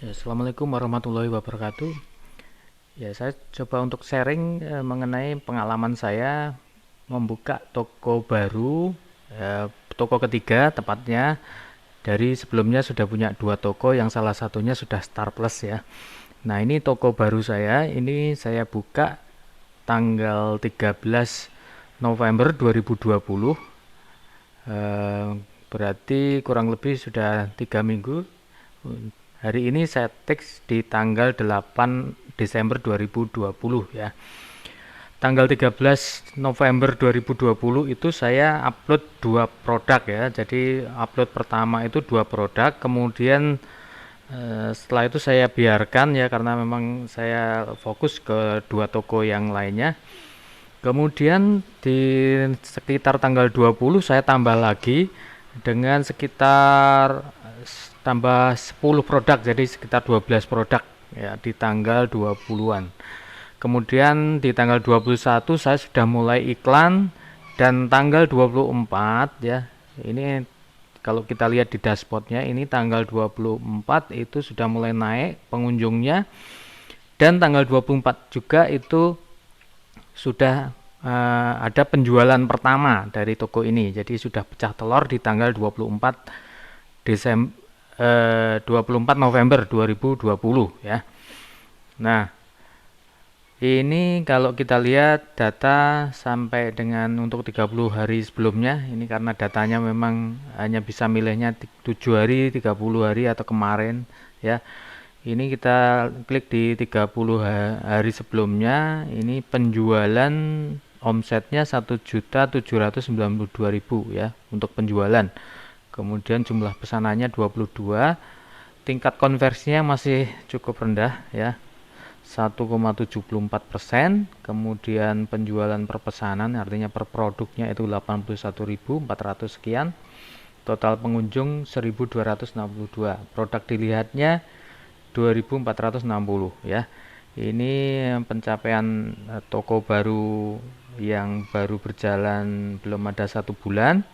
Ya, Assalamualaikum warahmatullahi wabarakatuh. Ya, saya coba untuk sharing mengenai pengalaman saya membuka toko baru, toko ketiga tepatnya. Dari sebelumnya sudah punya dua toko, yang salah satunya sudah Star Plus ya. Nah, ini toko baru saya, ini saya buka tanggal 13 November 2020. Eh, Berarti kurang lebih sudah 3 minggu. Hari ini saya teks di tanggal 8 Desember 2020 ya. Tanggal 13 November 2020 itu saya upload dua produk ya. Jadi upload pertama itu dua produk, kemudian setelah itu saya biarkan ya karena memang saya fokus ke dua toko yang lainnya. Kemudian di sekitar tanggal 20 saya tambah lagi dengan sekitar tambah 10 produk, jadi sekitar 12 produk ya di tanggal 20-an. Kemudian di tanggal 21 saya sudah mulai iklan, dan tanggal 24 ya. Ini kalau kita lihat di dashboardnya, ini tanggal 24 itu sudah mulai naik pengunjungnya, dan tanggal 24 juga itu sudah ada penjualan pertama dari toko ini. Jadi sudah pecah telur di tanggal 24 Desember 24 November 2020 ya. Nah, ini kalau kita lihat data sampai dengan untuk 30 hari sebelumnya, ini karena datanya memang hanya bisa milihnya 7 hari, 30 hari atau kemarin ya. Ini kita klik di 30 hari sebelumnya, ini penjualan omsetnya 1.792.000 ya untuk penjualan. Kemudian jumlah pesanannya 22, tingkat konversinya masih cukup rendah ya, 1,74%. Kemudian penjualan per pesanan artinya per produknya itu 81.400 sekian. Total pengunjung 1.262. Produk dilihatnya 2.460 ya. Ini pencapaian toko baru yang baru berjalan belum ada 1 bulan.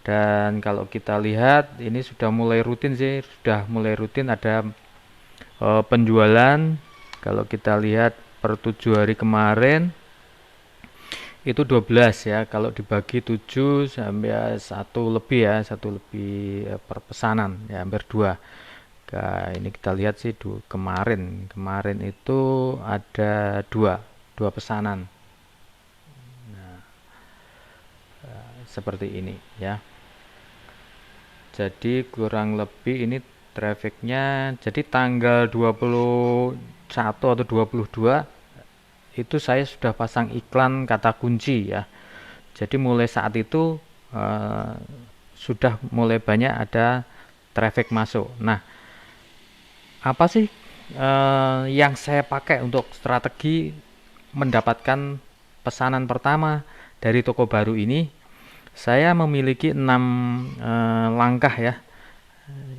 Dan kalau kita lihat ini sudah mulai rutin sih, sudah mulai rutin ada penjualan. Kalau kita lihat per 7 hari kemarin itu 12 ya, kalau dibagi 7 sampai satu lebih ya, satu lebih per pesanan ya, hampir 2. Nah, ini kita lihat sih kemarin itu ada dua pesanan seperti ini ya. Jadi kurang lebih ini trafficnya, jadi tanggal 21 atau 22 itu saya sudah pasang iklan kata kunci ya. Jadi mulai saat itu eh, sudah mulai banyak ada traffic masuk. Nah, apa sih yang saya pakai untuk strategi mendapatkan pesanan pertama dari toko baru ini? Saya memiliki 6 langkah ya,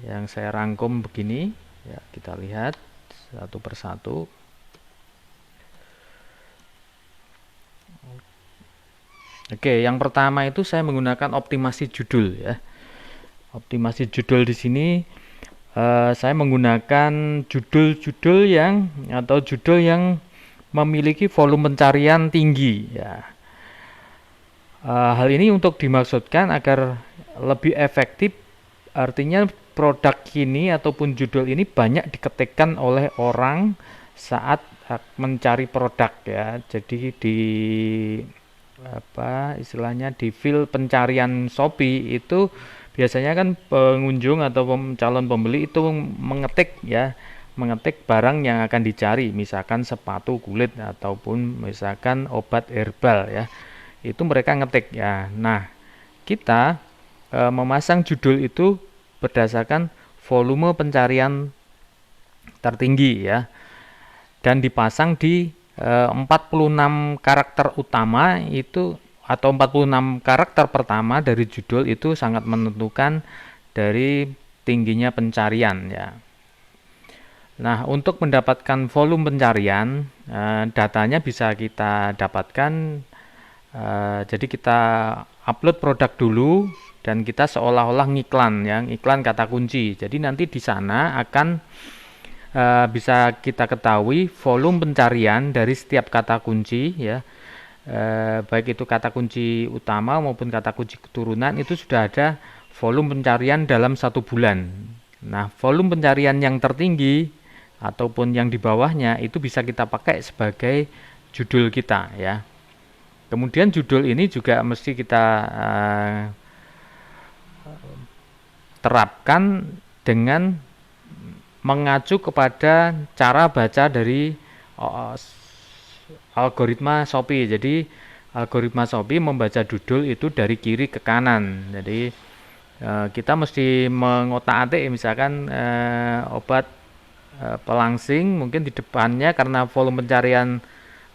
yang saya rangkum begini ya, kita lihat satu persatu. Oke, yang pertama itu saya menggunakan optimasi judul ya. Optimasi judul di sini saya menggunakan judul-judul yang atau judul yang memiliki volume pencarian tinggi ya. Hal ini untuk dimaksudkan agar lebih efektif, artinya produk ini ataupun judul ini banyak diketikkan oleh orang saat mencari produk ya. Jadi di apa istilahnya di field pencarian Shopee itu biasanya kan pengunjung atau calon pembeli itu mengetik barang yang akan dicari, misalkan sepatu kulit ataupun misalkan obat herbal ya, itu mereka ngetik ya. Nah, kita memasang judul itu berdasarkan volume pencarian tertinggi ya, dan dipasang di 46 karakter utama itu, atau 46 karakter pertama dari judul itu sangat menentukan dari tingginya pencarian ya. Nah, untuk mendapatkan volume pencarian, datanya bisa kita dapatkan. Jadi kita upload produk dulu dan kita seolah-olah ngiklan ya, iklan kata kunci. Jadi nanti di sana akan bisa kita ketahui volume pencarian dari setiap kata kunci ya, baik itu kata kunci utama maupun kata kunci keturunan, itu sudah ada volume pencarian dalam 1 bulan. Nah, volume pencarian yang tertinggi ataupun yang di bawahnya itu bisa kita pakai sebagai judul kita ya. Kemudian judul ini juga mesti kita terapkan dengan mengacu kepada cara baca dari uh, algoritma Shopee. Jadi algoritma Shopee membaca judul itu dari kiri ke kanan. Jadi kita mesti mengotak-atik misalkan obat pelangsing, mungkin di depannya karena volume pencarian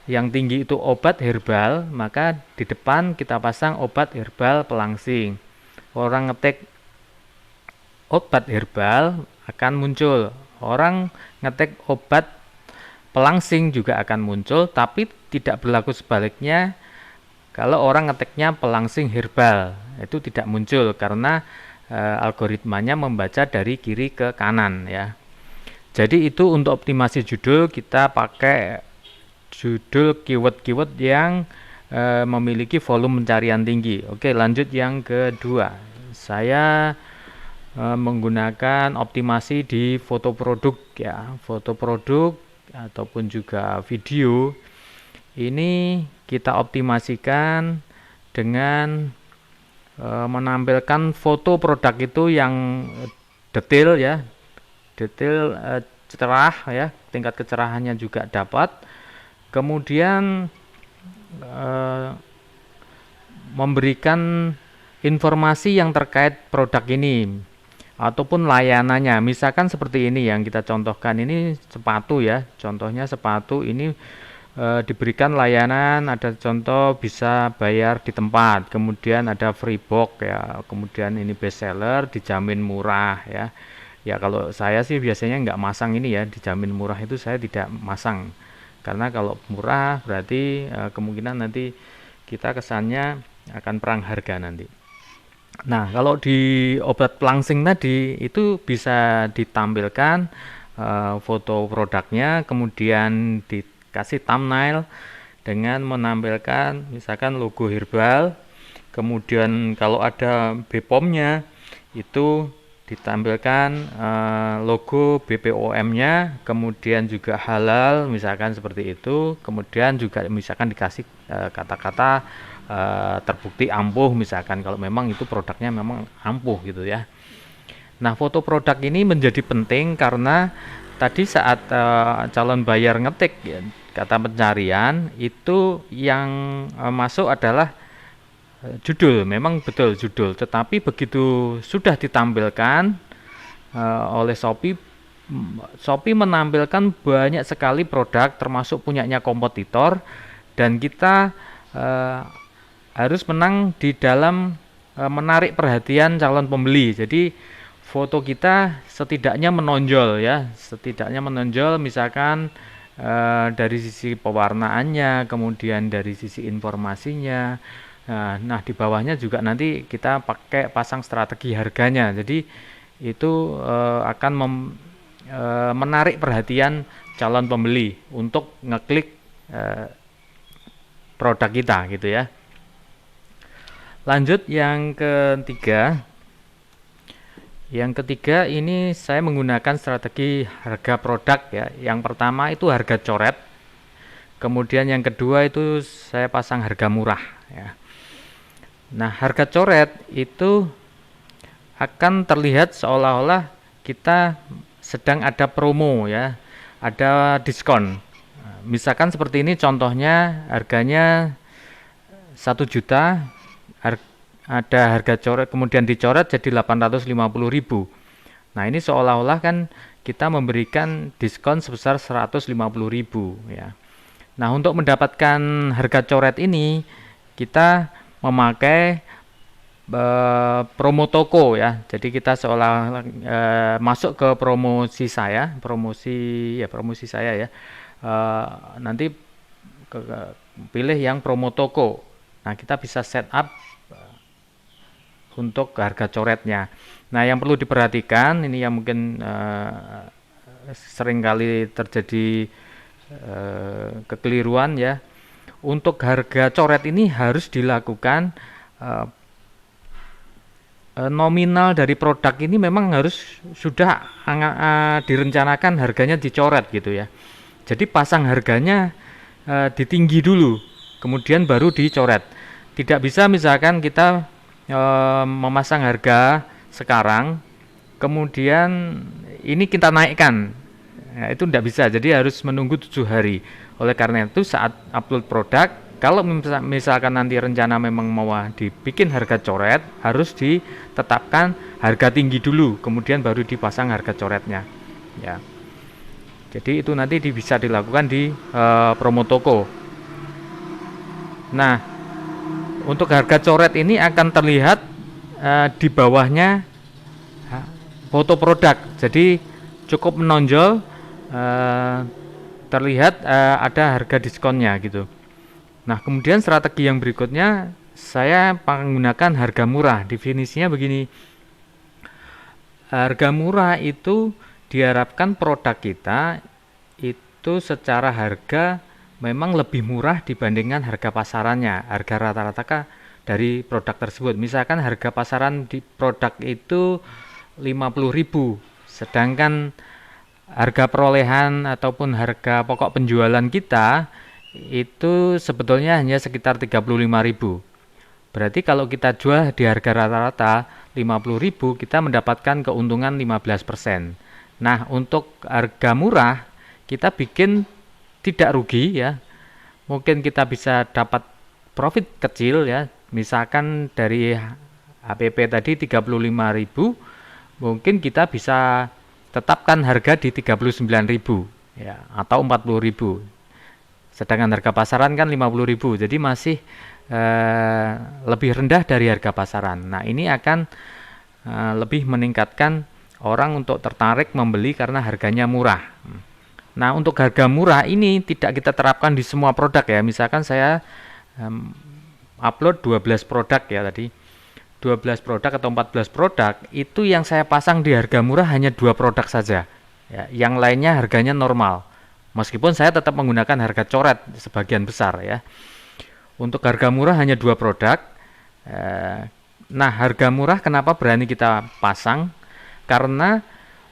yang tinggi itu obat herbal, maka di depan kita pasang obat herbal pelangsing. Orang ngetik obat herbal akan muncul. Orang ngetik obat pelangsing juga akan muncul, tapi tidak berlaku sebaliknya. Kalau orang ngetiknya pelangsing herbal, itu tidak muncul karena algoritmanya membaca dari kiri ke kanan ya. Jadi itu untuk optimasi judul kita pakai judul keyword-keyword yang memiliki volume pencarian tinggi. Oke, lanjut yang kedua. Saya menggunakan optimasi di foto produk ya, foto produk ataupun juga video. Ini kita optimasikan dengan menampilkan foto produk itu yang detail ya, detail, cerah ya, tingkat kecerahannya juga dapat. Kemudian memberikan informasi yang terkait produk ini ataupun layanannya. Misalkan seperti ini yang kita contohkan, ini sepatu ya, contohnya sepatu ini diberikan layanan, ada contoh bisa bayar di tempat, kemudian ada free box ya, kemudian ini best seller, dijamin murah ya. Ya kalau saya sih biasanya nggak masang ini ya, dijamin murah itu saya tidak masang, karena kalau murah berarti kemungkinan nanti kita kesannya akan perang harga nanti. Nah, kalau di obat pelangsing tadi itu bisa ditampilkan foto produknya, kemudian dikasih thumbnail dengan menampilkan misalkan logo herbal, kemudian kalau ada BPOM-nya itu ditampilkan logo BPOM-nya, kemudian juga halal misalkan seperti itu, kemudian juga misalkan dikasih kata-kata terbukti ampuh misalkan kalau memang itu produknya memang ampuh gitu ya. Nah, foto produk ini menjadi penting karena tadi saat calon buyer ngetik ya, kata pencarian itu yang masuk adalah judul, memang betul judul, tetapi begitu sudah ditampilkan oleh Shopee, Shopee menampilkan banyak sekali produk termasuk punyanya kompetitor, dan kita harus menang di dalam menarik perhatian calon pembeli. Jadi foto kita setidaknya menonjol ya, setidaknya menonjol misalkan dari sisi pewarnaannya, kemudian dari sisi informasinya. Nah, di bawahnya juga nanti kita pakai pasang strategi harganya. Jadi itu akan menarik perhatian calon pembeli untuk ngeklik produk kita gitu ya. Lanjut yang ketiga. Yang ketiga ini saya menggunakan strategi harga produk ya. Yang pertama itu harga coret. Kemudian yang kedua itu saya pasang harga murah ya. Nah, harga coret itu akan terlihat seolah-olah kita sedang ada promo ya, ada diskon. Misalkan seperti ini contohnya, harganya 1 juta, ada harga coret kemudian dicoret jadi 850.000. Nah, ini seolah-olah kan kita memberikan diskon sebesar 150.000 ya. Nah, untuk mendapatkan harga coret ini kita memakai promo toko ya. Jadi kita seolah masuk ke promosi saya ya. Nanti pilih yang promo toko. Nah, kita bisa setup untuk harga coretnya. Nah, yang perlu diperhatikan ini yang mungkin seringkali terjadi kekeliruan ya. Untuk harga coret ini harus dilakukan eh, nominal dari produk ini memang harus sudah direncanakan harganya dicoret gitu ya. Jadi pasang harganya ditinggi dulu, kemudian baru dicoret. Tidak bisa misalkan kita memasang harga sekarang, kemudian ini kita naikkan. Nah, itu tidak bisa, jadi harus menunggu 7 hari. Oleh karena itu saat upload produk, kalau misalkan nanti rencana memang mau dibikin harga coret, harus ditetapkan harga tinggi dulu, kemudian baru dipasang harga coretnya. Ya. Jadi itu nanti bisa dilakukan di promo toko. Nah, untuk harga coret ini akan terlihat di bawahnya foto produk. Jadi cukup menonjol, terlihat ada harga diskonnya gitu. Nah, kemudian strategi yang berikutnya saya menggunakan harga murah. Definisinya begini. Harga murah itu diharapkan produk kita itu secara harga memang lebih murah dibandingkan harga pasarannya, harga rata-rata dari produk tersebut. Misalkan harga pasaran di produk itu 50.000, sedangkan harga perolehan ataupun harga pokok penjualan kita itu sebetulnya hanya sekitar 35.000. Berarti kalau kita jual di harga rata-rata 50.000, kita mendapatkan keuntungan 15%. Nah, untuk harga murah kita bikin tidak rugi ya. Mungkin kita bisa dapat profit kecil ya. Misalkan dari HPP tadi 35.000, mungkin kita bisa tetapkan harga di 39.000 ya, atau 40.000. Sedangkan harga pasaran kan 50.000, jadi masih lebih rendah dari harga pasaran. Nah, ini akan lebih meningkatkan orang untuk tertarik membeli karena harganya murah. Nah, untuk harga murah ini tidak kita terapkan di semua produk ya. Misalkan saya upload 12 produk ya tadi. 12 produk atau 14 produk, itu yang saya pasang di harga murah hanya 2 produk saja ya, yang lainnya harganya normal, meskipun saya tetap menggunakan harga coret sebagian besar ya. Untuk harga murah hanya 2 produk. Nah, harga murah kenapa berani kita pasang? Karena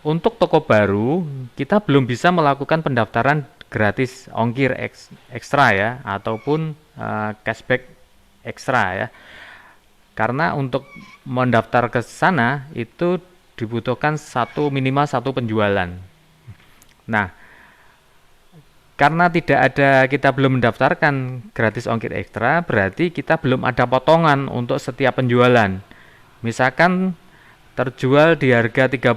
untuk toko baru kita belum bisa melakukan pendaftaran gratis ongkir ekstra ya, ataupun cashback ekstra ya. Karena untuk mendaftar ke sana itu dibutuhkan minimal satu penjualan. Nah, karena kita belum mendaftarkan gratis ongkir ekstra, berarti kita belum ada potongan untuk setiap penjualan. Misalkan terjual di harga 39.000,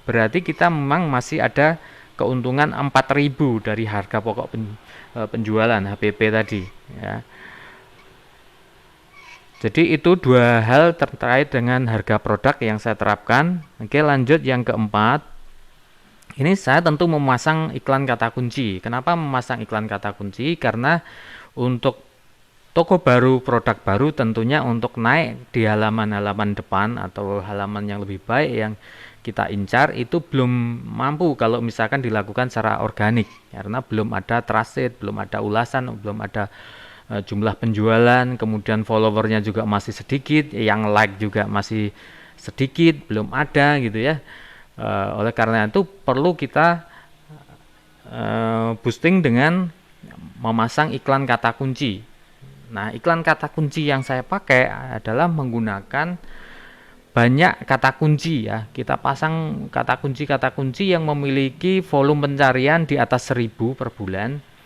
berarti kita memang masih ada keuntungan 4.000 dari harga pokok penjualan HPP tadi ya. Jadi itu 2 hal terkait dengan harga produk yang saya terapkan. Oke, lanjut yang keempat. Ini saya tentu memasang iklan kata kunci. Kenapa memasang iklan kata kunci? Karena untuk toko baru, produk baru, tentunya untuk naik di halaman-halaman depan atau halaman yang lebih baik yang kita incar itu belum mampu kalau misalkan dilakukan secara organik. Karena belum ada trusted, belum ada ulasan, belum ada jumlah penjualan, kemudian followernya juga masih sedikit, yang like juga masih sedikit, belum ada gitu ya. Oleh karena itu perlu kita boosting dengan memasang iklan kata kunci. Nah, iklan kata kunci yang saya pakai adalah menggunakan banyak kata kunci ya. Kita pasang kata kunci yang memiliki volume pencarian di atas 1.000 per bulan.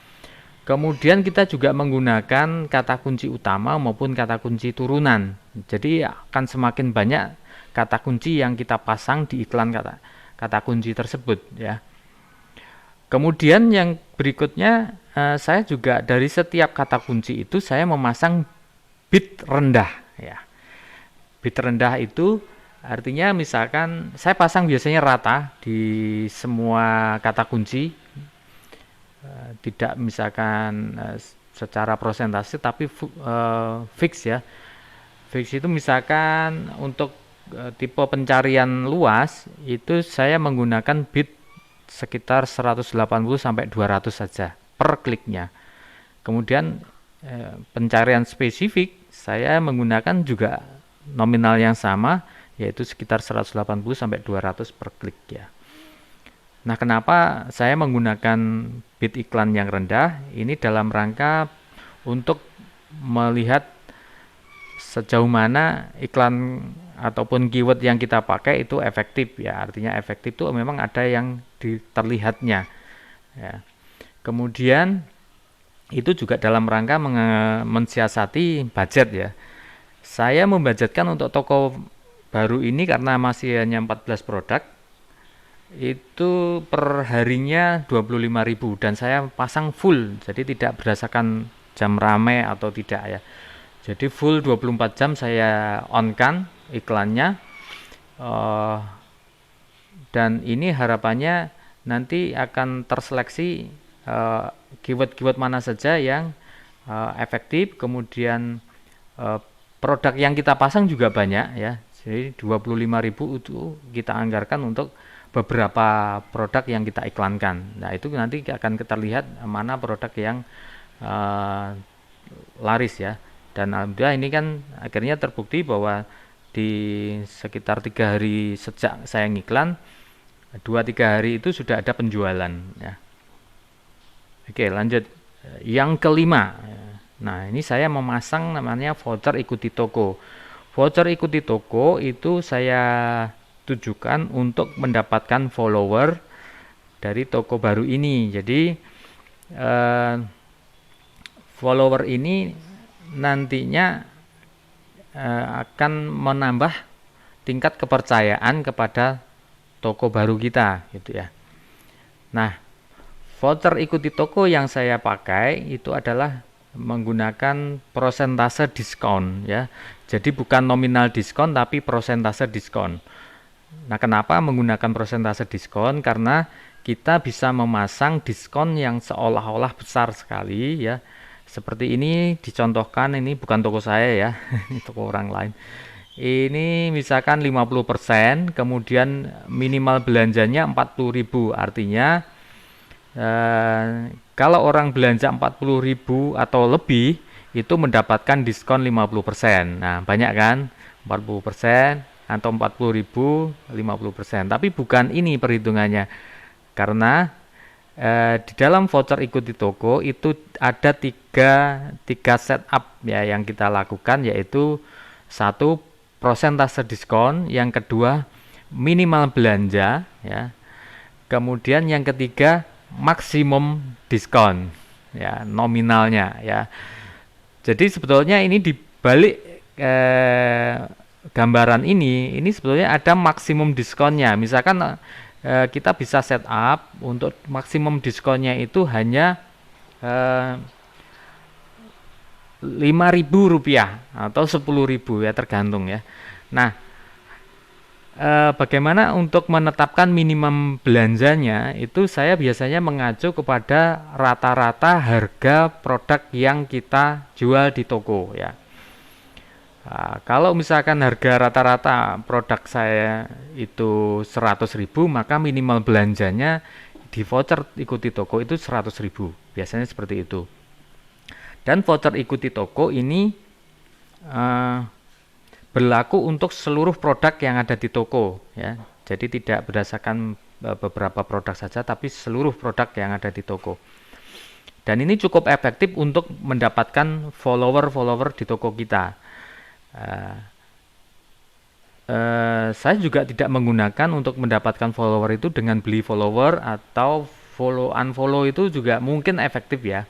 Kemudian kita juga menggunakan kata kunci utama maupun kata kunci turunan. Jadi akan semakin banyak kata kunci yang kita pasang di iklan kata kunci tersebut ya. Kemudian yang berikutnya, saya juga dari setiap kata kunci itu saya memasang bid rendah ya. Bid rendah itu artinya misalkan saya pasang biasanya rata di semua kata kunci, tidak misalkan secara persentase tapi fix ya. Fix itu misalkan untuk tipe pencarian luas itu saya menggunakan bid sekitar 180 sampai 200 saja per kliknya. Kemudian pencarian spesifik saya menggunakan juga nominal yang sama, yaitu sekitar 180 sampai 200 per klik ya. Nah, kenapa saya menggunakan bid iklan yang rendah? Ini dalam rangka untuk melihat sejauh mana iklan ataupun keyword yang kita pakai itu efektif ya. Artinya efektif itu memang ada yang terlihatnya ya. Kemudian itu juga dalam rangka mensiasati budget ya. Saya membudgetkan untuk toko baru ini karena masih hanya 14 produk, itu per harinya 25.000 dan saya pasang full, jadi tidak berdasarkan jam rame atau tidak ya. Jadi full 24 jam saya on kan iklannya, dan ini harapannya nanti akan terseleksi keyword-keyword mana saja yang efektif. Kemudian produk yang kita pasang juga banyak ya. Jadi 25.000 itu kita anggarkan untuk beberapa produk yang kita iklankan. Nah, itu nanti akan kita lihat mana produk yang laris ya. Dan alhamdulillah ini kan akhirnya terbukti bahwa di sekitar 3 hari sejak saya ngiklan, 2-3 hari itu sudah ada penjualan ya. Oke, lanjut. Yang kelima. Nah, ini saya memasang namanya voucher ikuti toko. Voucher ikuti toko itu saya tujukan untuk mendapatkan follower dari toko baru ini. Jadi follower ini nantinya akan menambah tingkat kepercayaan kepada toko baru kita gitu ya. Nah, voucher ikuti toko yang saya pakai itu adalah menggunakan prosentase diskon ya. Jadi bukan nominal diskon tapi prosentase diskon. Nah, kenapa menggunakan prosentase diskon? Karena kita bisa memasang diskon yang seolah-olah besar sekali ya. Seperti ini dicontohkan, ini bukan toko saya ya, ini toko orang lain. Ini misalkan 50%, kemudian minimal belanjanya 40.000. Artinya kalau orang belanja 40.000 atau lebih itu mendapatkan diskon 50%. Nah, banyak kan? 40% atau 40.000 50%. Tapi bukan ini perhitungannya. Karena di dalam voucher ikuti toko itu ada tiga setup ya yang kita lakukan, yaitu satu, prosentase diskon, yang kedua minimal belanja ya. Kemudian yang ketiga maksimum diskon ya, nominalnya ya. Jadi sebetulnya ini di balik gambaran ini sebetulnya ada maksimum diskonnya. Misalkan kita bisa setup untuk maksimum diskonnya itu hanya Rp5.000 atau Rp10.000 ya, tergantung ya. Nah, bagaimana untuk menetapkan minimum belanjanya, itu saya biasanya mengacu kepada rata-rata harga produk yang kita jual di toko ya. Kalau misalkan harga rata-rata produk saya itu 100.000, maka minimal belanjanya di voucher ikuti toko itu 100.000. Biasanya seperti itu. Dan voucher ikuti toko ini berlaku untuk seluruh produk yang ada di toko ya. Jadi tidak berdasarkan beberapa produk saja, tapi seluruh produk yang ada di toko. Dan ini cukup efektif untuk mendapatkan follower-follower di toko kita. Saya juga tidak menggunakan untuk mendapatkan follower itu dengan beli follower atau follow unfollow, itu juga mungkin efektif ya.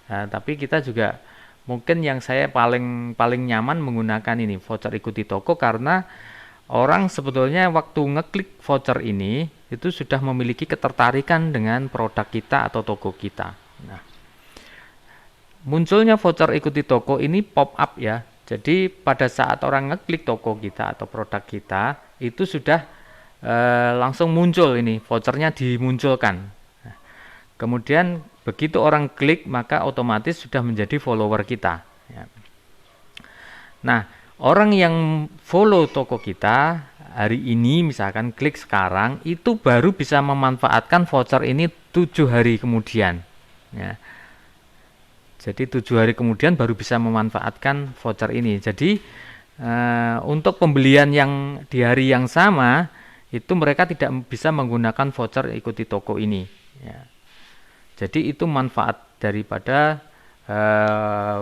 Tapi kita juga mungkin yang saya paling nyaman menggunakan ini voucher ikuti toko, karena orang sebetulnya waktu ngeklik voucher ini itu sudah memiliki ketertarikan dengan produk kita atau toko kita. Nah, munculnya voucher ikuti toko ini pop up ya. Jadi pada saat orang ngeklik toko kita atau produk kita itu sudah langsung muncul ini vouchernya dimunculkan. Nah, kemudian begitu orang klik maka otomatis sudah menjadi follower kita ya. Nah, orang yang follow toko kita hari ini misalkan klik sekarang, itu baru bisa memanfaatkan voucher ini 7 hari kemudian ya. Jadi 7 hari kemudian baru bisa memanfaatkan voucher ini. Jadi untuk pembelian yang di hari yang sama itu mereka tidak bisa menggunakan voucher ikuti toko ini ya. Jadi itu manfaat daripada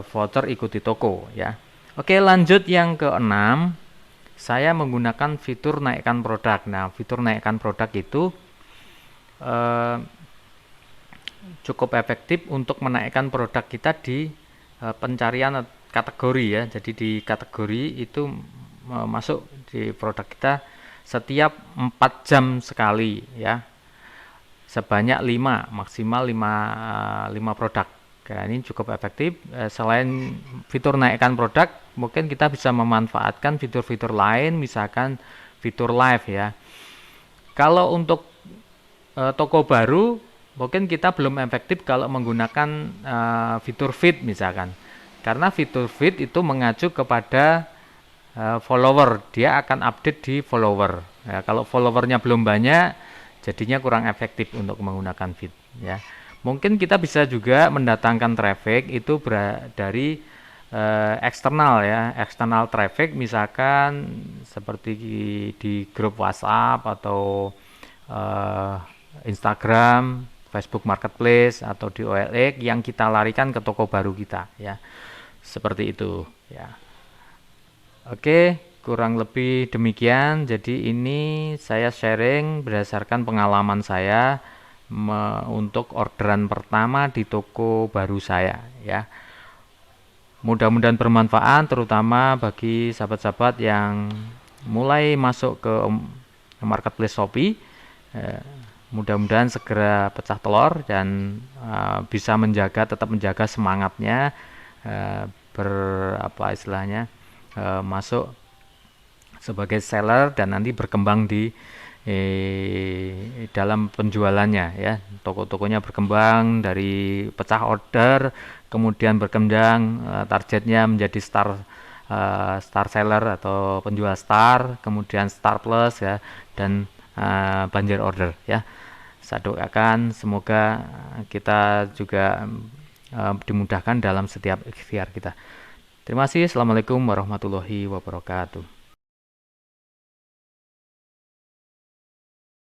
voucher ikuti toko ya. Oke, lanjut yang keenam, saya menggunakan fitur naikkan produk. Nah, fitur naikkan produk itu eh, cukup efektif untuk menaikkan produk kita di pencarian kategori ya. Jadi di kategori itu masuk di produk kita setiap 4 jam sekali ya. Sebanyak 5, maksimal 5 produk. Nah, ini cukup efektif. Selain fitur naikkan produk, mungkin kita bisa memanfaatkan fitur-fitur lain, misalkan fitur live ya. Kalau untuk toko baru, mungkin kita belum efektif kalau menggunakan fitur feed misalkan. Karena fitur feed itu mengacu kepada follower, dia akan update di follower. Ya, kalau followernya belum banyak, jadinya kurang efektif untuk menggunakan feed ya. Mungkin kita bisa juga mendatangkan traffic itu dari eksternal ya, eksternal traffic misalkan seperti di grup WhatsApp atau Instagram, Facebook Marketplace atau di OLX yang kita larikan ke toko baru kita ya. Seperti itu ya. Oke, kurang lebih demikian. Jadi ini saya sharing berdasarkan pengalaman saya untuk orderan pertama di toko baru saya ya. Mudah-mudahan bermanfaat terutama bagi sahabat-sahabat yang mulai masuk ke marketplace Shopee. Mudah-mudahan segera pecah telur dan bisa tetap menjaga semangatnya masuk sebagai seller dan nanti berkembang di dalam penjualannya ya. Toko-tokonya berkembang dari pecah order, kemudian berkembang targetnya menjadi star seller atau penjual star, kemudian star plus ya, dan banjir order ya. Saya doakan semoga kita juga dimudahkan dalam setiap ikhtiar kita. Terima kasih. Assalamualaikum warahmatullahi wabarakatuh.